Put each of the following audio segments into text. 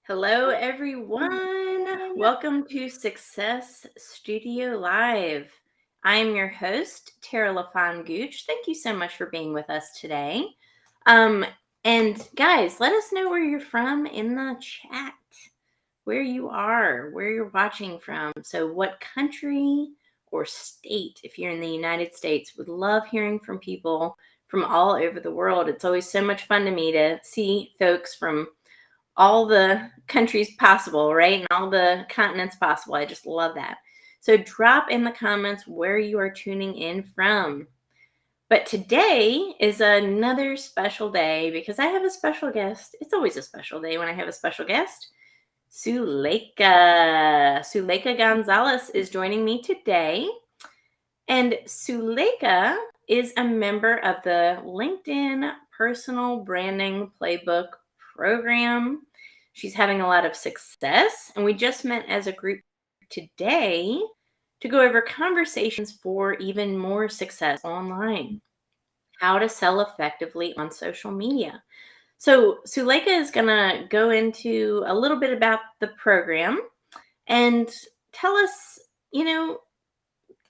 Hello, everyone. Welcome to Success Studio Live. I am your host, Tara LaFon Gooch. Thank you so much for being with us today. Um, and guys, let us know where you're from in the chat, where you are, where you're watching from. So, what country or state, if you're in the United States, would love hearing from people from all over the world. It's always so much fun to me to see folks from all the countries possible, right? And all the continents possible. I just love that. So drop in the comments where you are tuning in from. But today is another special day because I have a special guest. It's always a special day when I have a special guest. Suleika Gonzalez is joining me today. And Suleika is a member of the LinkedIn Personal Branding Playbook program. She's having a lot of success, and we just met as a group today to go over conversations for even more success online, how to sell effectively on social media. So Suleika is going to go into a little bit about the program and tell us, don't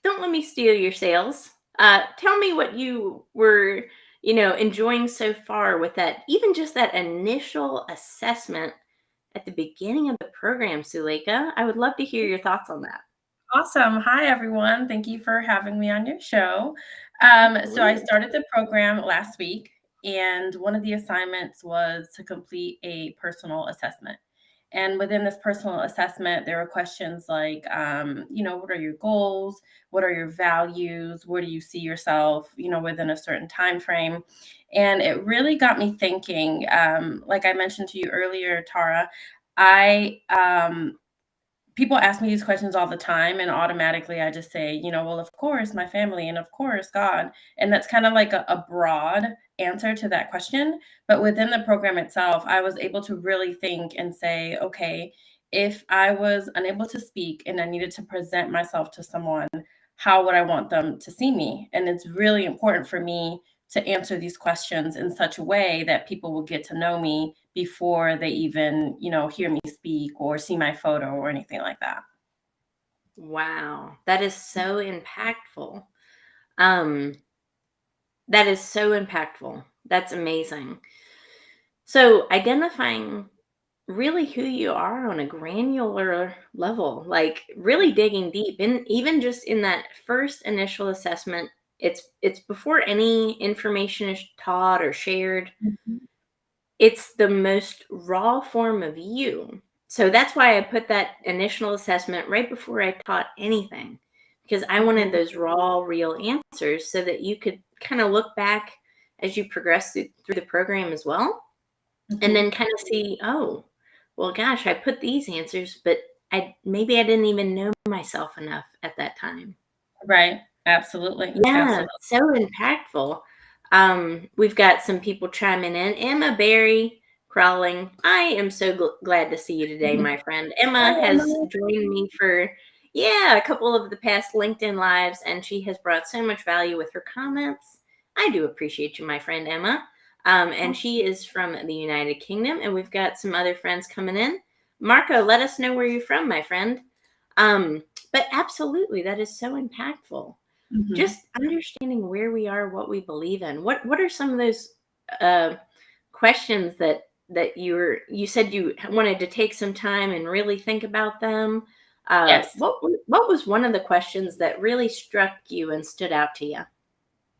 let me steal your sales. Tell me what you were, enjoying so far with that, even just that initial assessment at the beginning of the program, Suleika. I would love to hear your thoughts on that. Awesome. Hi, everyone. Thank you for having me on your show. So I Absolutely. started the program last week, and one of the assignments was to complete a personal assessment. And within this personal assessment, there were questions like, what are your goals? What are your values? Where do you see yourself, within a certain time frame? And it really got me thinking. Like I mentioned to you earlier, Tara, I people ask me these questions all the time, and automatically I just say, well, of course, my family, and of course, God. And that's kind of like a broad answer to that question. But within the program itself, I was able to really think and say, okay, if I was unable to speak and I needed to present myself to someone, how would I want them to see me? And it's really important for me to answer these questions in such a way that people will get to know me before they even, hear me speak or see my photo or anything like that. Wow, that is so impactful. Um, that is so impactful. That's amazing. So identifying really who you are on a granular level, like really digging deep, and even just in that first initial assessment, it's before any information is taught or shared. Mhm. It's the most raw form of you. So that's why I put that initial assessment right before I taught anything, because I wanted Mhm. those raw, real answers so that you could kind of look back as you progress through the program as well, and Mhm. then kind of see, oh, well, gosh, I put these answers, but I didn't even know myself enough at that time. Right. Absolutely. Yeah, Absolutely. so impactful. We've got some people chiming in. Emma Berry crawling. I am so glad to see you today, my friend. Emma Hi, has Emily. joined me for, yeah, a couple of the past LinkedIn lives, and she has brought so much value with her comments. I do appreciate you, my friend Emma. And she is from the United Kingdom, and we've got some other friends coming in. Marco, let us know where you're from, my friend. But absolutely, that is so impactful, Mhm. just understanding where we are, what we believe in. What are some of those uh, questions that you said you wanted to take some time and really think about them? Yes. What was one of the questions that really struck you and stood out to you?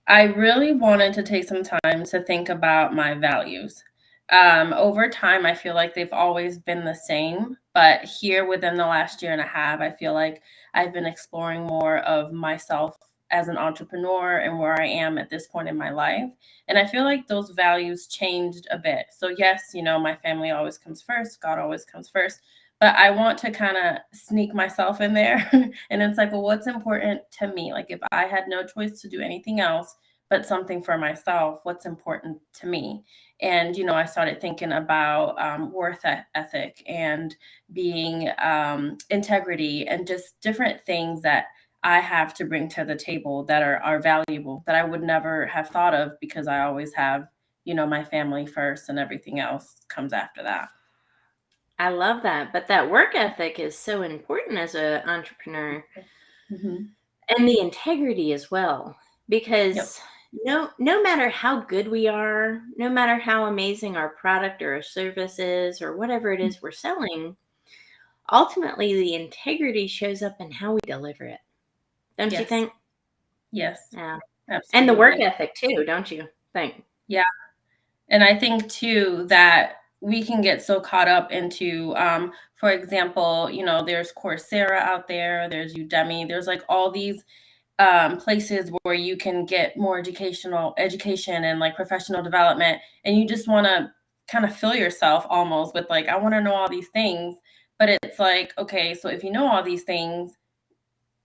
I really wanted to take some time to think about my values. Over time, I feel like they've always been the same, but here within the last year and a half, I feel like I've been exploring more of myself as an entrepreneur and where I am at this point in my life. And I feel like those values changed a bit. So, yes, my family always comes first, God always comes first. But I want to kind of sneak myself in there. And it's like, well, what's important to me? Like, if I had no choice to do anything else, but something for myself, what's important to me. And I started thinking about ethic and being integrity and just different things that I have to bring to the table that are valuable that I would never have thought of because I always have my family first and everything else comes after that. I love that. But that work ethic is so important as an entrepreneur, Hmm. and the integrity as well. Yep. Because no matter how good we are, no matter how amazing our product or our service is, or whatever it is we're selling, ultimately the integrity shows up in how we deliver it. Don't you Yes. think? Yes. Yeah. And the work Absolutely. ethic too, don't you think? Yeah. And I think too that we can get so caught up into, for example, there's Coursera out there, there's Udemy, there's like all these places where you can get more education and like professional development, and you just want to kind of fill yourself almost with like, I want to know all these things, but it's like, okay, so if you know all these things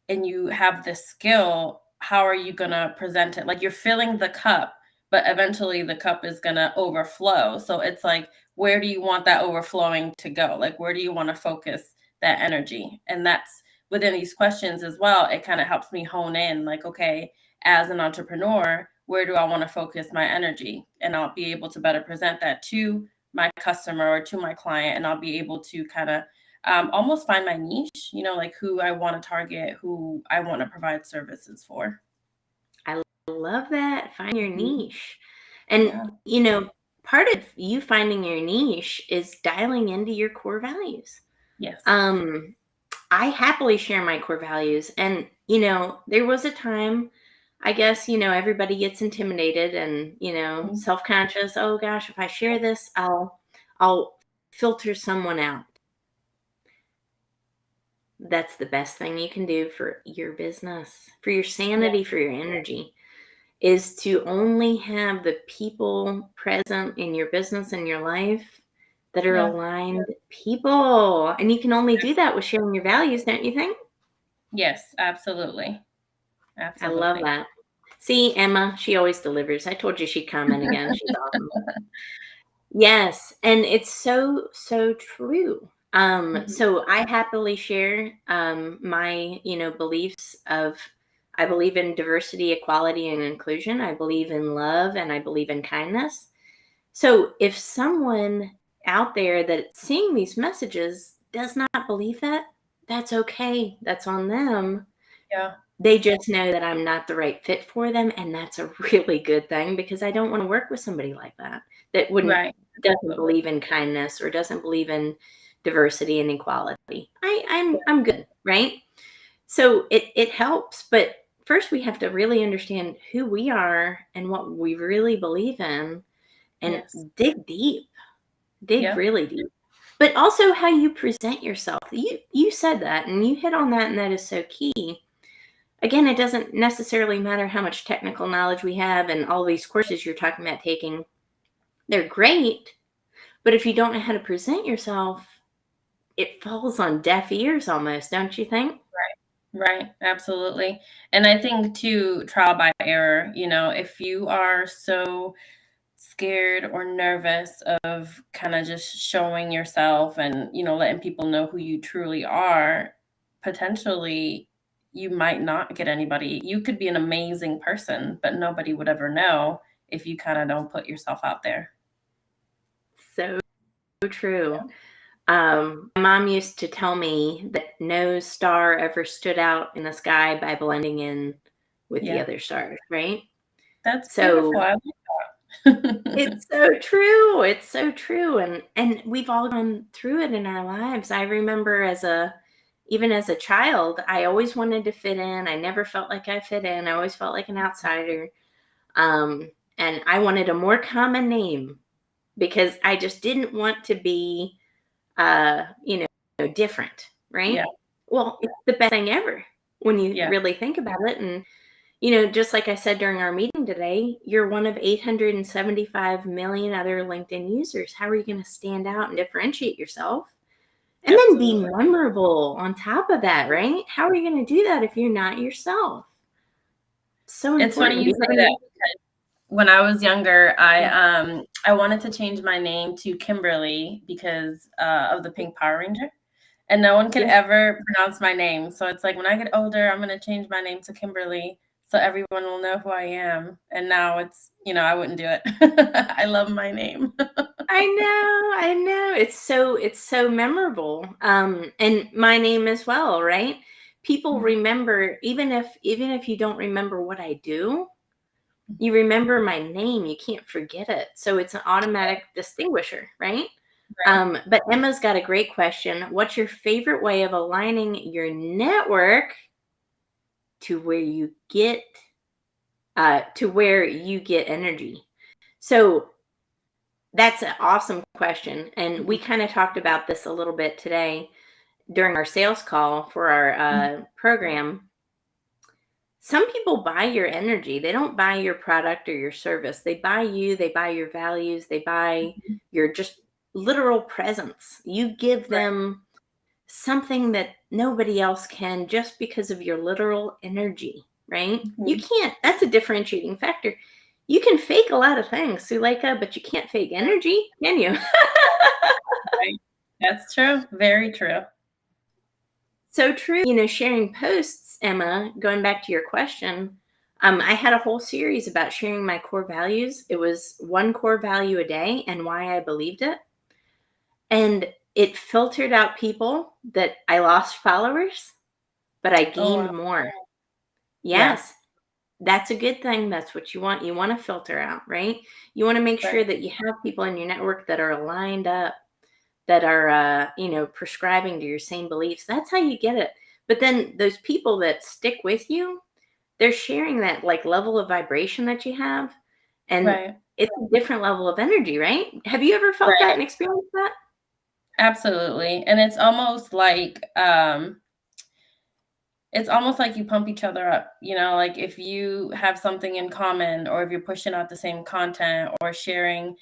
and you have the skill, how are you going to present it? Like you're filling the cup, but eventually the cup is going to overflow. So it's like, where do you want that overflowing to go? Like, where do you want to focus that energy? And that's within these questions as well. It kind of helps me hone in, like, okay, as an entrepreneur, where do I want to focus my energy? And I'll be able to better present that to my customer or to my client. And I'll be able to kind of almost find my niche, like who I want to target, who I want to provide services for. I love that. Find your Mhm. niche. And, Yeah. part of you finding your niche is dialing into your core values. Yes. Um, I happily share my core values. And, there was a time, I guess, everybody gets intimidated and, Mhm. self-conscious. Oh gosh, if I share this, I'll filter someone out. That's the best thing you can do for your business, for your Yeah. sanity, for your energy, is to only have the people present in your business and your life that are Yeah. aligned people. And you can only do that with sharing your values, don't you think? Yes, absolutely. I love Absolutely. that. See, Emma, she always delivers. I told you she'd comment again. She's awesome. Yes, and it's so, so true. Mhm. So I happily share my, beliefs of I believe in diversity, equality, and inclusion. I believe in love and I believe in kindness. So if someone out there that's seeing these messages does not believe that, that's okay. That's on them. Yeah. They just know that I'm not the right fit for them, and that's a really good thing because I don't wanna work with somebody like that, that wouldn't Right. doesn't Absolutely. believe in kindness or doesn't believe in diversity and equality. I'm good, right? So it helps, but first we have to really understand who we are and what we really believe in and Yes. dig deep, dig Yep. really deep. But also how you present yourself. You said that, and you hit on that, and that is so key. Again, it doesn't necessarily matter how much technical knowledge we have and all these courses you're talking about taking. They're great, but if you don't know how to present yourself, it falls on deaf ears almost, don't you think? Right. Absolutely. And I think too, trial by error, if you are so scared or nervous of kind of just showing yourself and letting people know who you truly are, potentially you might not get anybody. You could be an amazing person, but nobody would ever know if you kind of don't put yourself out there. So true. My mom used to tell me that no star ever stood out in the sky by blending in with the Yeah, other stars, right? that's So beautiful. I like that. it's so true. It's so true. And we've all gone through it in our lives. I remember even as a child, I always wanted to fit in. I never felt like I fit in. I always felt like an outsider. And I wanted a more common name because I just didn't want to be uh, you different, right? Yeah, Well, it's the best thing ever when you yeah, really think about it. And just like I said during our meeting today, you're one of 875 million other LinkedIn users. How are you going to stand out and differentiate yourself? And then be absolutely. memorable on top of that, right? How are you going to do that if you're not yourself? So It's funny important. you Do you have say that. any? When I was younger, Yeah. I wanted to change my name to Kimberly because of the Pink Power Ranger, and no one could Yeah. ever pronounce my name. So it's like when I get older, I'm gonna change my name to Kimberly so everyone will know who I am. And now it's I wouldn't do it. I love my name. I know. It's so memorable. And my name as well, right? People Mhm. remember, even if you don't remember what I do, you remember my name, you can't forget it. So it's an automatic distinguisher, right? Right. But Emma's got a great question. What's your favorite way of aligning your network to where you get energy? So that's an awesome question. And we Mhm. kind of talked about this a little bit today during our sales call for our Mhm. program. Some people buy your energy. They don't buy your product or your service. They buy you, they buy your values, they buy Mhm. your just literal presence. You give Right. them something that nobody else can just because of your literal energy, right? You Mhm. can't, that's a differentiating factor. You can fake a lot of things, Suleika, but you can't fake energy, can you? Right. That's true. Very true. So true. Sharing posts, Emma, going back to your question, I had a whole series about sharing my core values. It was one core value a day and why I believed it. And it filtered out people that I lost followers, but I Oh, gained wow. more. Yeah. Yes, that's a good thing. That's what you want. You want to filter out, right? You want to make sure Right. that you have people in your network that are aligned up, that are prescribing to your same beliefs. That's how you get it. But then those people that stick with you, they're sharing that like level of vibration that you have, and Right. it's a different level of energy, right? Have you ever felt that Right. and experienced that? Absolutely. And it's almost like you pump each other up, like if you have something in common or if you're pushing out the same content or sharing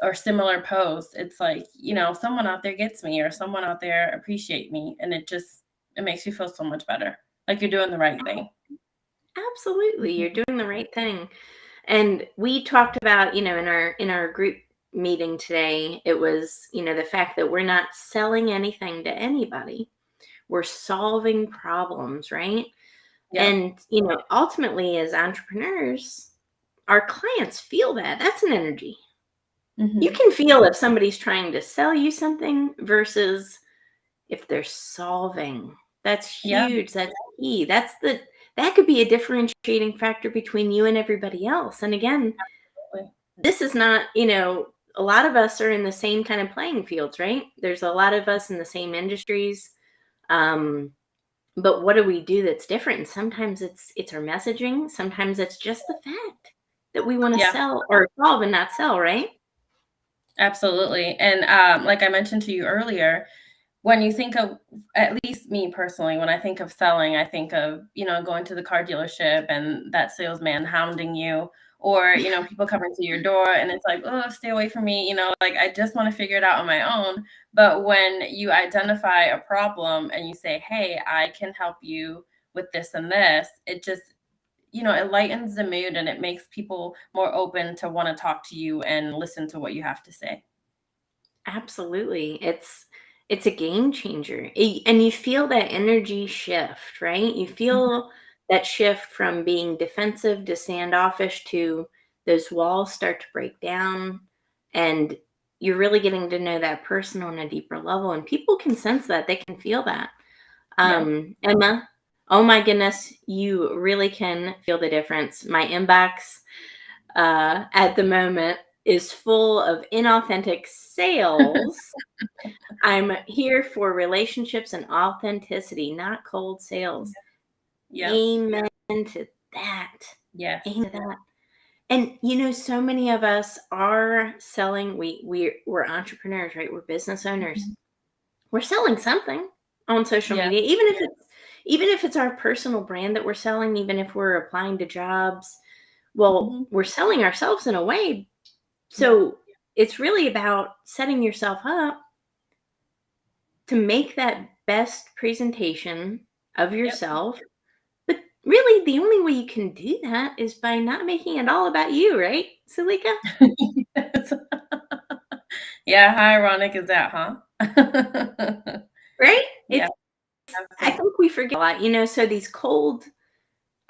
or similar posts, it's like, someone out there gets me or someone out there appreciate me and it makes you feel so much better. Like you're doing the right thing. Absolutely, you're Mhm. doing the right thing. And we talked about, in our group meeting today, it was, the fact that we're not selling anything to anybody. We're solving problems, right? Yep. And, ultimately as entrepreneurs, our clients feel that. That's an energy. You Mhm. can feel if somebody's trying to sell you something versus if they're solving. That's Yeah. huge. That's key. That could be a differentiating factor between you and everybody else. And again, Absolutely. this is not, a lot of us are in the same kind of playing fields, right? There's a lot of us in the same industries. Um, but what do we do that's different? And sometimes it's our messaging. Sometimes it's just the fact that we want to Yeah. sell or solve and not sell, right? Absolutely. And like I mentioned to you earlier, when you think of, at least me personally, when I think of selling, I think of, going to the car dealership and that salesman hounding you, or, people coming to your door and it's like, oh, stay away from me, like I just want to figure it out on my own. But when you identify a problem and you say, hey, I can help you with this and this, it just, it lightens the mood and it makes people more open to want to talk to you and listen to what you have to say. Absolutely. It's a game changer. And you feel that energy shift, right? You Mhm. feel that shift from being defensive to standoffish to those walls start to break down, and you're really getting to know that person on a deeper level, and people can sense that. They can feel that. Yeah. Emma, oh my goodness, you really can feel the difference. My inbox at the moment is full of inauthentic sales. I'm here for relationships and authenticity, not cold sales. Yep. Amen to that. Yes. Amen to that. And so many of us are selling. We're entrepreneurs, right? We're business owners. Mhm. We're selling something on social Yeah. media, even if it's our personal brand that we're selling, even if we're applying to jobs. Well, Mhm. we're selling ourselves in a way. Yeah. So it's really about setting yourself up to make that best presentation of Yep. yourself. But really, the only way you can do that is by not making it all about you, right, Salika? Yes. Yeah, how ironic is that, huh? Right? Yeah, I absolutely. think we forget a lot, so these cold,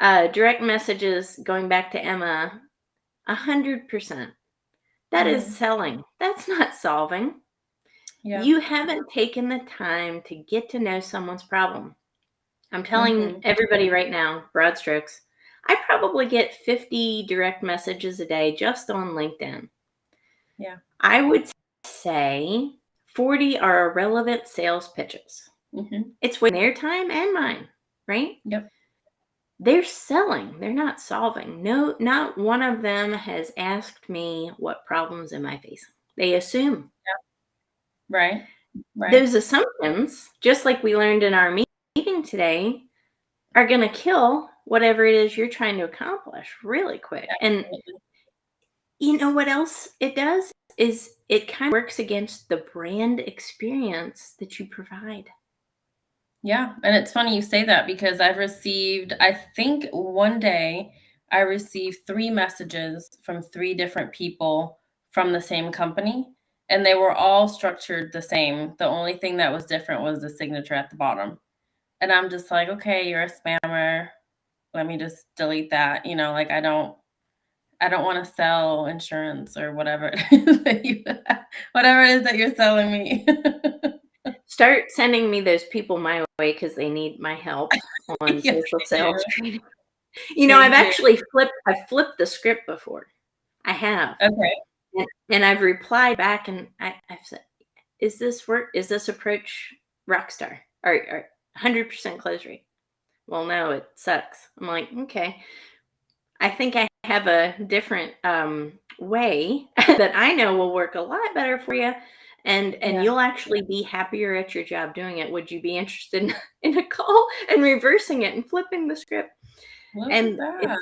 direct messages, going back to Emma, 100%. That is Mhm. selling. That's not solving. Yeah. You haven't taken the time to get to know someone's problem. I'm telling Mhm. everybody right now, broad strokes, I probably get 50 direct messages a day just on LinkedIn. Yeah. I would say 40 are irrelevant sales pitches. Mhm. It's wasting their time and mine, right? Yep. They're selling, they're not solving. No, not one of them has asked me what problems am I facing. They assume. Right. Right. Those assumptions, just like we learned in our meeting today, are going to kill whatever it is you're trying to accomplish really quick. And Absolutely. you know what else it does is it kind of works against the brand experience that you provide. Yeah, and it's funny you say that because I think one day I received 3 messages from 3 different people from the same company, and they were all structured the same. The only thing that was different was the signature at the bottom. And I'm just like, "Okay, you're a spammer. Let me just delete that." Like I don't wanna sell insurance or whatever it is that you whatever it is that you're selling me. Start sending me those people my way because they need my help on Yes, social they sales do. training. They I've do. actually flipped the script before. I have. Okay. And I've replied back and I've said, is this work? Is this approach rock star or 100% close rate? Well, no, it sucks. I'm like, okay. I think I have a different way that I know will work a lot better for you, and Yeah. you'll actually be happier at your job doing it. Would you be interested in a call and reversing it and flipping the script? Look at And that.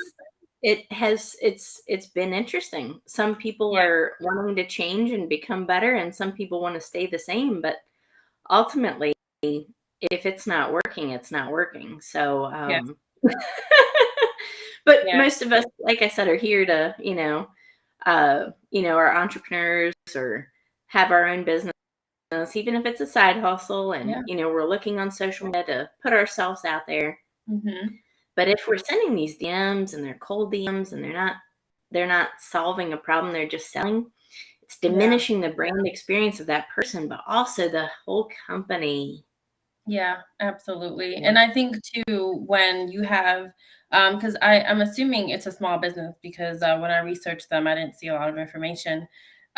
it's been interesting. Some people Yeah, are wanting to change and become better, and some people want to stay the same. But ultimately, if it's not working, it's not working. So, yes, but yeah, most of us, like I said, are here to, are entrepreneurs or have our own business, even if it's a side hustle, yeah, and we're looking on social media to put ourselves out there. mhm, But if we're sending these DMs and they're cold DMs and they're not solving a problem, they're just selling, it's yeah, diminishing the brand experience of that person, but also the whole company. yeah, absolutely, and I think too, when you have, because I'm assuming it's a small business because, when I researched them, I didn't see a lot of information.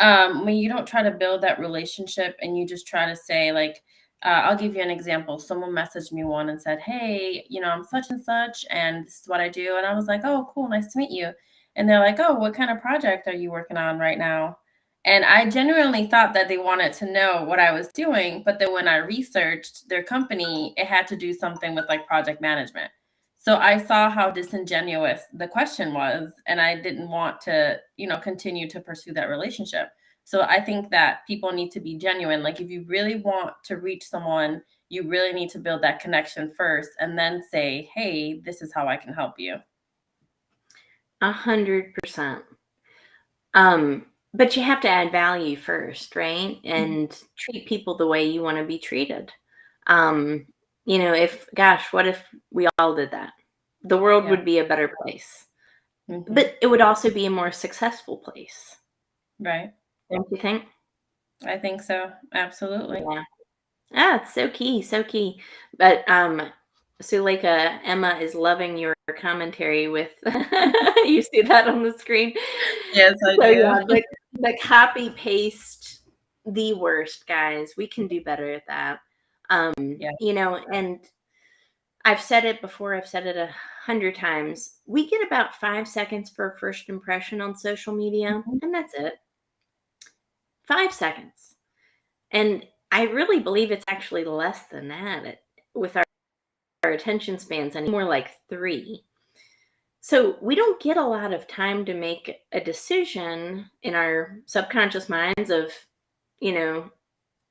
When you don't try to build that relationship and you just try to say, like, I'll give you an example. Someone messaged me one and said, "Hey, I'm such and such, and this is what I do," and I was like, "Oh, cool, nice to meet you," and they're like, "Oh, what kind of project are you working on right now?" And I genuinely thought that they wanted to know what I was doing, but then when I researched their company, it had to do something with like project management. So I saw how disingenuous the question was, and I didn't want to, continue to pursue that relationship. So I think that people need to be genuine. Like if you really want to reach someone, you really need to build that connection first and then say, "Hey, this is how I can help you." 100%. But you have to add value first, right? Mhm. And treat people the way you want to be treated. Um, if, gosh, what if we all did that? The world Yeah. would be a better place, Hmm. but it would also be a more successful place. Right. Don't you think? I think so. Absolutely. Yeah. Ah, it's so key, so key. But Suleika, Emma is loving your commentary with you see that on the screen. Yes, I So do. yeah, the copy paste the worst, guys. We can do better at that. Yeah. And I've said it before, I've said it 100 times. We get about 5 seconds for a first impression on social media, Mhm. and that's it. 5 seconds. And I really believe it's actually less than that with our attention spans, and more like 3. So we don't get a lot of time to make a decision in our subconscious minds of, you know,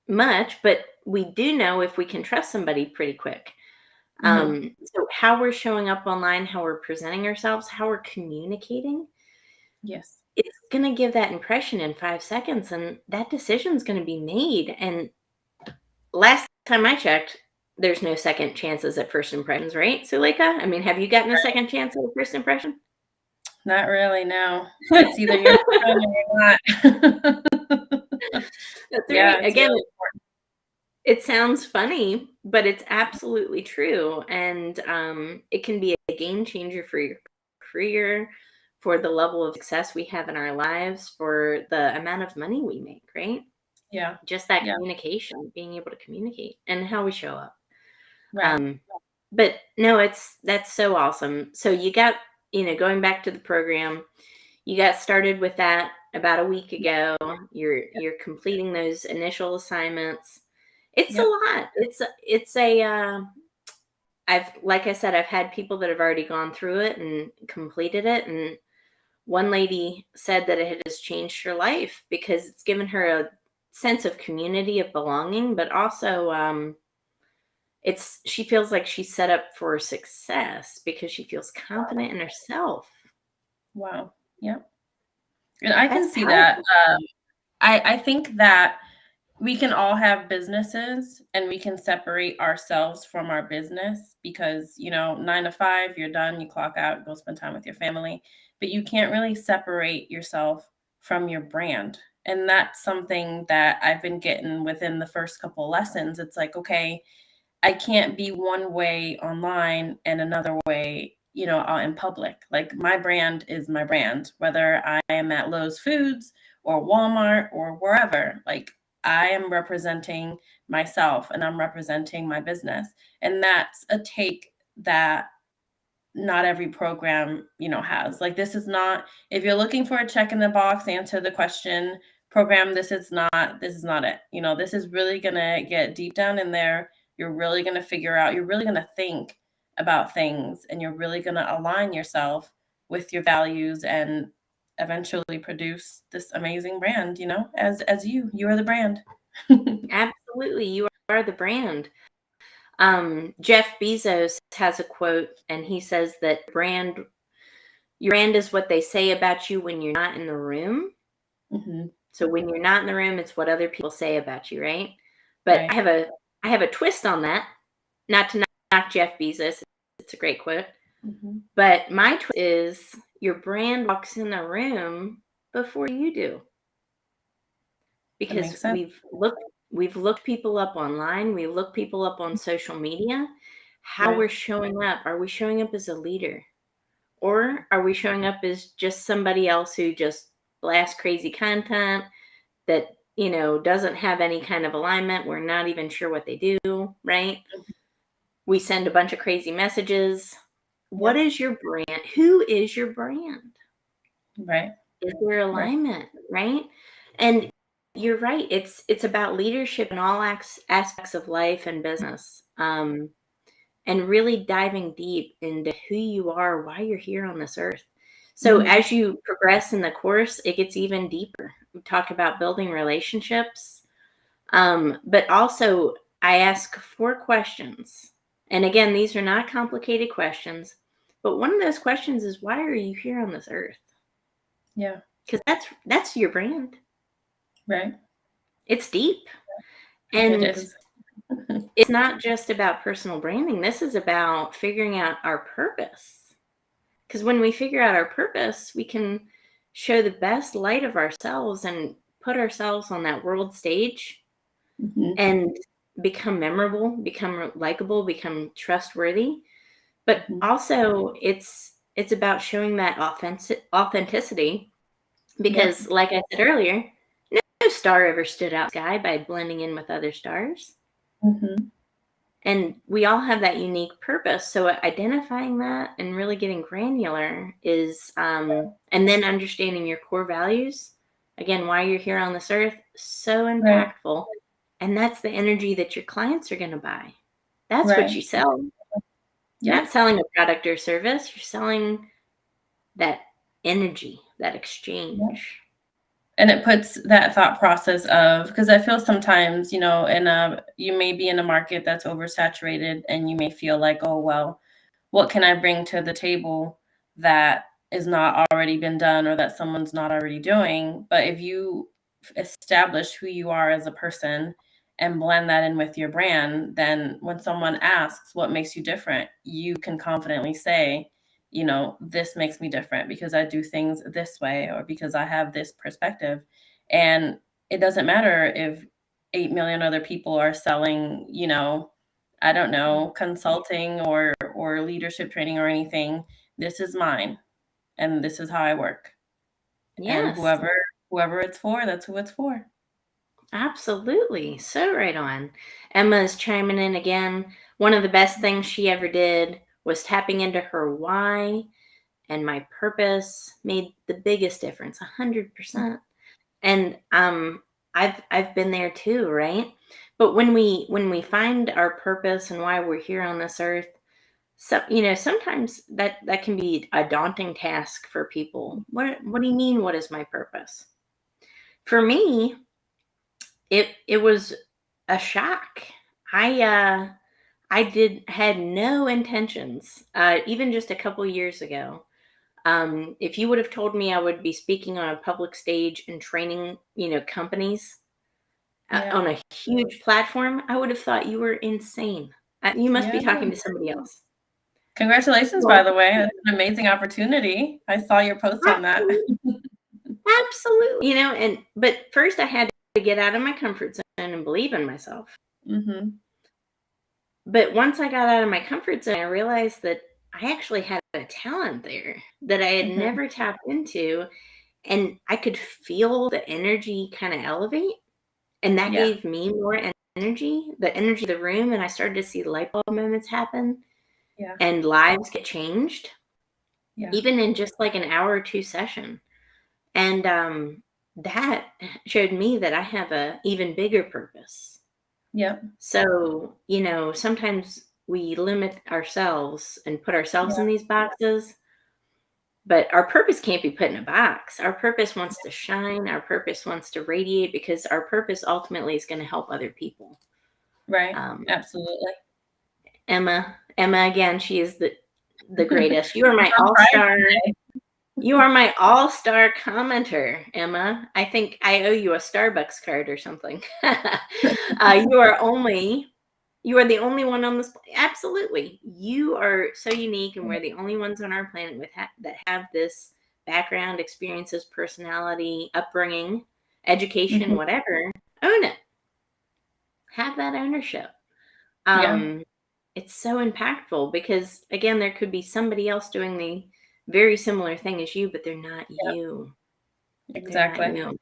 much, but we do know if we can trust somebody pretty quick. Mhm. So how we're showing up online, how we're presenting ourselves, how we're communicating, Yes. it's going to give that impression in 5 seconds, and that decision is going to be made. And last time I checked, there's no second chances at first impressions, right? So, Leica, I mean, have you gotten a second chance at a first impression? Not really, no. It's either you're fun or you're not. That's Yeah, right. it's Again, really important. it sounds funny, but it's absolutely true, and it can be a game changer for your career, for the level of success we have in our lives, for the amount of money we make, right? Yeah. Just that Yeah. communication, being able to communicate, and how we show up. Right. Um, but no, that's so awesome. So you got, going back to the program, you got started with that about a week ago. You're completing those initial assignments. It's a Yep. lot. It's a I've like I said, I've had people that have already gone through it and completed it, and one lady said that it has changed her life because it's given her a sense of community, of belonging, but also she feels like she's set up for success because she feels confident in herself. Wow. Yep. And I can That's see that. powerful. I think that we can all have businesses and we can separate ourselves from our business because, 9 to 5, you're done, you clock out, go spend time with your family, but you can't really separate yourself from your brand. And that's something that I've been getting within the first couple lessons. It's like, okay, I can't be one way online and another way, out in public. Like my brand is my brand, whether I am at Lowe's Foods or Walmart or wherever. Like I am representing myself and I'm representing my business. And that's a take that not every program, has. Like this is not, if you're looking for a check in the box, answer the question program, this is not it. This is really going to get deep down in there. You're really going to figure out, you're really going to think about things and you're really going to align yourself with your values and eventually produce this amazing brand, as you are the brand. Absolutely, you are the brand. Jeff Bezos has a quote, and he says that your brand is what they say about you when you're not in the room. Hmm. So when you're not in the room, it's what other people say about you, right? But Right. I have a twist on that. Not to knock Jeff Bezos, it's a great quote. Hmm. But my twist is your brand walks in the room before you do, That because makes sense. we've looked people up online, we look people up on social media. How Right. we're showing up? Are we showing up as a leader? Or are we showing up as just somebody else who just blasts crazy content that, doesn't have any kind of alignment? We're not even sure what they do, right? We send a bunch of crazy messages. What Yep. is your brand? Who is your brand? Right. Is there Right. alignment, right? And you're right. It's about leadership in all aspects of life and business. And really diving deep into who you are, why you're here on this earth. So Hmm. as you progress in the course, it gets even deeper. We talk about building relationships, but also I ask 4 questions. And again, these are not complicated questions, but one of those questions is, why are you here on this earth? Yeah. Because that's your brand. Right. It's deep, It and is. it's not just about personal branding. This is about figuring out our purpose. Because when we figure out our purpose, we can show the best light of ourselves and put ourselves on that world stage Hmm. and become memorable, become likable, become trustworthy. But Hmm. also it's about showing that authenticity, Yep. because like I said earlier, no star ever stood out in the sky by blending in with other stars. Hmm. And we all have that unique purpose. So identifying that and really getting granular is, and then understanding your core values, again, why you're here on this earth, so Right. impactful. And that's the energy that your clients are going to buy. That's what Right. you sell. You're not Yep. selling a product or service. You're selling that energy, that Yep. exchange. And it puts that thought process of, because I feel sometimes, you may be in a market that's oversaturated and you may feel like, oh, well, what can I bring to the table that is not already been done or that someone's not already doing? But if you establish who you are as a person and blend that in with your brand, then when someone asks what makes you different, you can confidently say, this makes me different because I do things this way or because I have this perspective. And it doesn't matter if 8 million other people are selling, I don't know, consulting or leadership training or anything. This is mine and this is how I work. And Yes, whoever it's for, that's who it's for. absolutely. So right on. Emma's chiming in again. One of the best things she ever did was tapping into her why, and my purpose made the biggest difference, 100%. And I've been there too, right? But when we find our purpose and why we're here on this earth, so sometimes that can be a daunting task for people. What do you mean, what is my purpose? For me, it was a shock. I had no intentions, even just a couple years ago. If you would have told me I would be speaking on a public stage and training, companies Yeah. on a huge platform, I would have thought you were insane. You must be Yeah. talking to somebody else. Congratulations, by Well, the way. It's an amazing opportunity. I saw your post on that. absolutely, absolutely. But first I had to get out of my comfort zone and believe in myself. Mhm. But once I got out of my comfort zone, I realized that I actually had a talent there that I had Mhm. never tapped into, and I could feel the energy kind of elevate. And that Yeah. gave me more the energy of the room, and I started to see light bulb moments happen Yeah. and lives get changed, Yeah. even in just like an hour or two session. And that showed me that I have a even bigger purpose. Yep. So, sometimes we limit ourselves and put ourselves Yeah. in these boxes, but our purpose can't be put in a box. Our purpose wants to shine, our purpose wants to radiate, because our purpose ultimately is going to help other people. Right. Um, Absolutely. Emma again, she is the greatest. You are It's my on Pride all-star. today. You are my all-star commenter, Emma. I think I owe you a Starbucks card or something. You are the only one on this. Absolutely, you are so unique, and we're the only ones on our planet that have this background, experiences, personality, upbringing, education, Mhm. whatever. Own it. Have that ownership. Yeah. Um, it's so impactful because, again, there could be somebody else doing the very similar thing as you, but they're not Yep. you. They're not Exactly. you.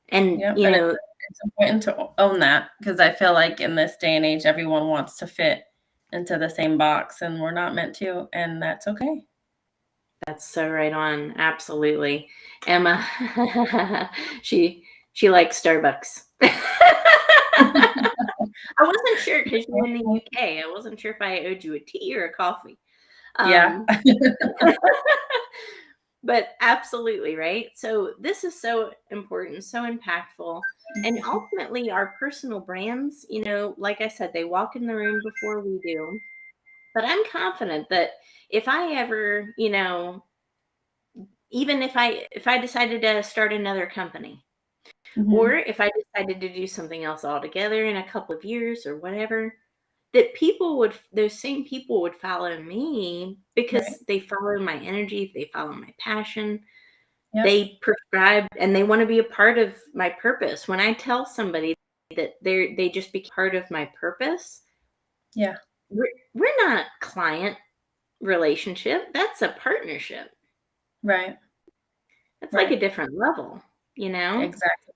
And, Yep. And it's important to own that because I feel like in this day and age, everyone wants to fit into the same box, and we're not meant to, and that's okay. that's so right on. Absolutely. Emma, she likes Starbucks. I wasn't sure because you're in the UK. I wasn't sure if I owed you a tea or a coffee. Yeah. Um, but absolutely, right? So this is so important, so impactful. And ultimately, our personal brands, like I said, they walk in the room before we do. But I'm confident that if I ever, even if I decided to start another company, or Mhm. if I decided to do something else altogether in a couple of years or whatever, that those same people would follow me Right. because they follow my energy, they follow my passion, Yep. they prescribe, and they want to be a part of my purpose. When I tell somebody that they just become part of my purpose, Yeah. we're not client relationship. That's a partnership. Right. That's like a Right. different level, you know? Exactly.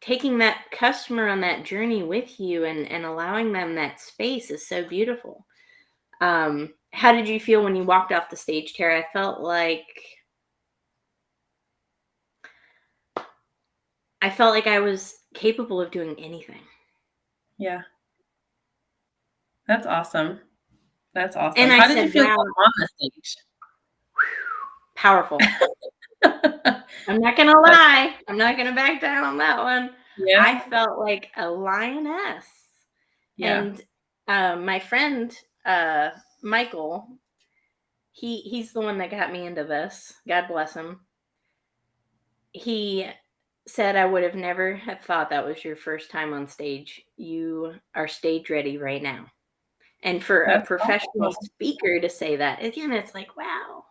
Taking that customer on that journey with you and allowing them that space is so beautiful. How did you feel when you walked off the stage, Tara? I felt like I was capable of doing anything. Yeah. That's awesome. That's And awesome. I How did you said, feel wow, going on the stage? powerful. I'm not gonna That's lie. I'm not gonna back down on that one. yeah. I felt like a lioness. Yeah. And my friend Michael, he's the one that got me into this. God bless him. He said, I would have never have thought that was your first time on stage. You are stage ready right now. And for a That's professional awesome. speaker to say that, again, it's like, wow,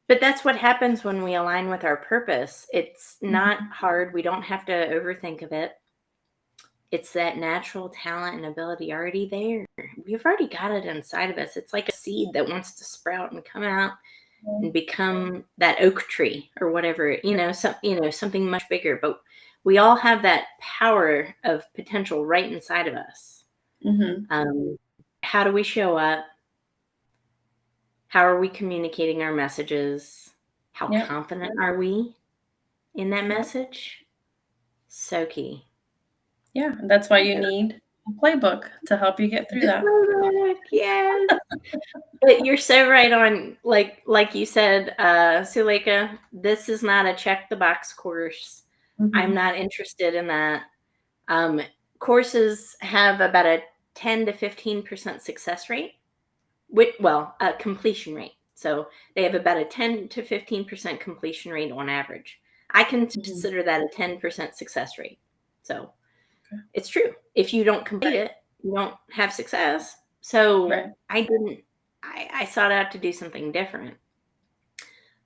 But that's what happens when we align with our purpose. It's not Mhm. hard. We don't have to overthink of it. It's that natural talent and ability already there. We've already got it inside of us. It's like a seed that wants to sprout and come out and become that oak tree or whatever, something much bigger. But we all have that power of potential right inside of us. Mhm. How do we show up? How are we communicating our messages? How Yep. confident are we in that Yep. message? So key. Yeah, that's why you need a playbook to help you get through The that. playbook, yes. But you're so right on, like you said, Suleika, this is not a check the box course. I'm Mhm. not interested in that. Um, Courses have about a 10 to 15% success rate, a completion rate. So they have about a 10 to 15% completion rate on average. I Mhm. consider that a 10% success rate. So Okay. it's true. If you don't complete Right. it, you don't have success. So Right. I sought out to do something different.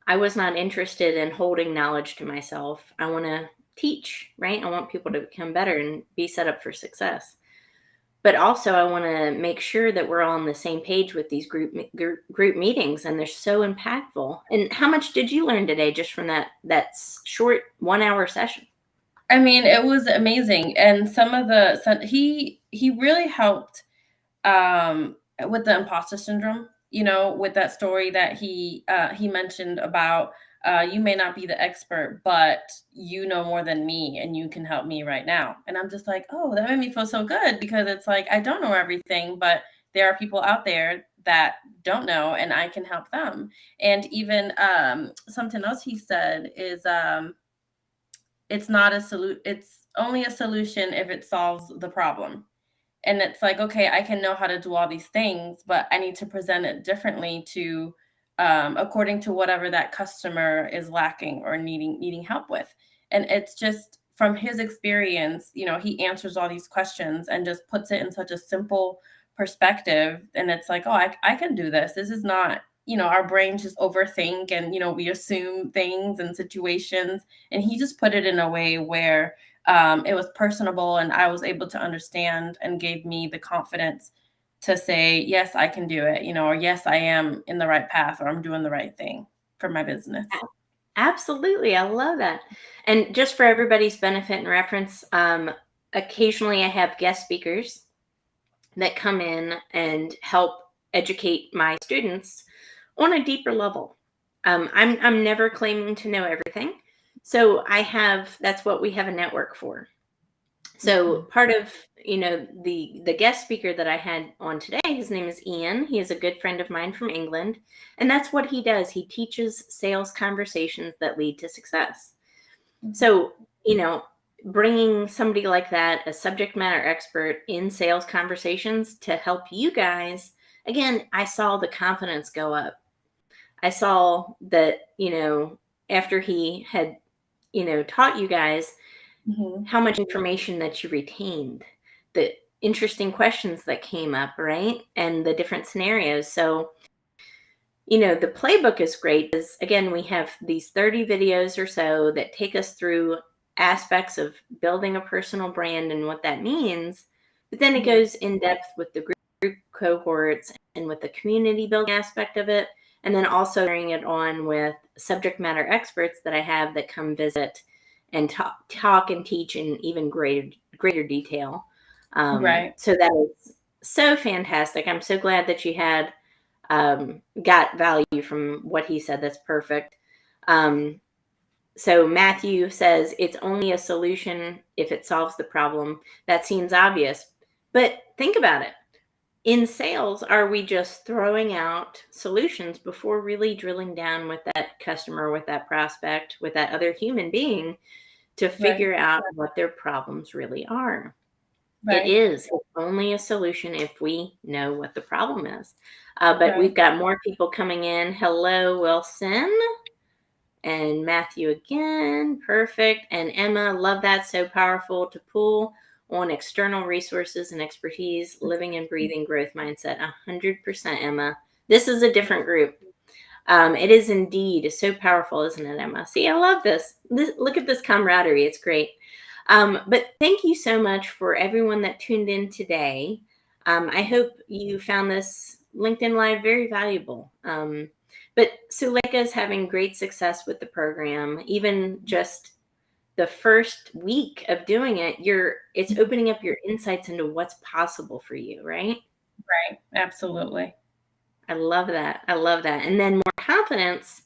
I was not interested in holding knowledge to myself. I want to teach, right? I want people to become better and be set up for success. But also, I want to make sure that we're all on the same page with these group meetings, and they're so impactful. And how much did you learn today just from that short 1 hour session? I mean, it was amazing, and he really helped with the imposter syndrome. With that story that he mentioned about you may not be the expert, but you know more than me, and you can help me right now. And I'm just like, oh, that made me feel so good because it's like I don't know everything, but there are people out there that don't know, and I can help them. And even something else he said is it's not a solution. It's only a solution if it solves the problem. And it's like, okay, I can know how to do all these things, but I need to present it differently to according to whatever that customer is lacking or needing help with. And it's just from his experience, he answers all these questions and just puts it in such a simple perspective. And it's like, oh, I can do this. This is not, our brains just overthink, and we assume things and situations. And he just put it in a way where it was personable, and I was able to understand, and gave me the confidence to say, yes, I can do it, or yes, I am in the right path, or I'm doing the right thing for my business. Absolutely. I love that. And just for everybody's benefit and reference, occasionally I have guest speakers that come in and help educate my students on a deeper level. I'm never claiming to know everything. So that's what we have a network for. So Mhm. part of, the guest speaker that I had on today, his name is Ian. He is a good friend of mine from England, and that's what he does. He teaches sales conversations that lead to success. Mhm. So, bringing somebody like that, a subject matter expert in sales conversations to help you guys, again, I saw the confidence go up. I saw that, after he had, taught you guys, Mhm. how much information that you retained, the interesting questions that came up, right? And the different scenarios. So, the playbook is great because, again, we have these 30 videos or so that take us through aspects of building a personal brand and what that means. But then it Mhm. goes in depth with the group cohorts and with the community building aspect of it. And then also sharing it on with subject matter experts that I have that come visit and talk and teach in even greater detail. Right. So that is so fantastic. I'm so glad that you had got value from what he said. That's perfect. Um, so Matthew says it's only a solution if it solves the problem. That seems obvious, but think about it. In sales, are we just throwing out solutions before really drilling down with that customer, with that prospect, with that other human being to Right. figure out what their problems really are? It Right. is. It's only a solution if we know what the problem is. But Right. we've got more people coming in. Hello, Wilson. And Matthew again. Perfect. And Emma, love that. So powerful to pull on external resources and expertise, living and breathing growth mindset. 100%, Emma. This is a different group. It is indeed so powerful, isn't it, Emma? See, I love this. Look at this camaraderie. It's great. But thank you so much for everyone that tuned in today. I hope you found this LinkedIn Live very valuable. But Suleika is having great success with the program. Even just the first week of doing it, it's opening up your insights into what's possible for you, right? Right. Absolutely. I love that. I love that. And then more confidence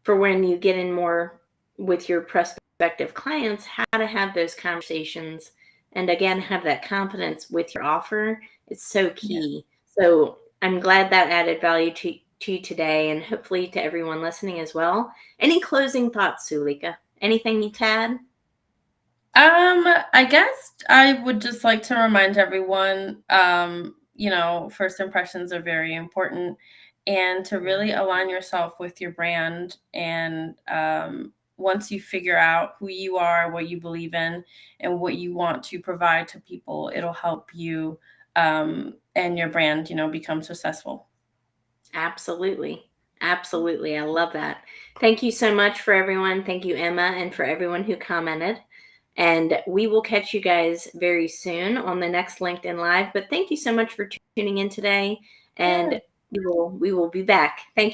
for when you get in more with your prospective clients, how to have those conversations and again have that confidence with your offer. It's so key. So I'm glad that added value to you today, and hopefully to everyone listening as well. Any closing thoughts, Suleika? Anything you add? I guess I would just like to remind everyone, first impressions are very important, and to really align yourself with your brand. And once you figure out who you are, what you believe in, and what you want to provide to people, it'll help you and your brand, become successful. Absolutely. Absolutely. I love that. Thank you so much for everyone. Thank you, Emma, and for everyone who commented. And we will catch you guys very soon on the next LinkedIn Live. But thank you so much for tuning in today. And Yeah. we will be back. Thank you.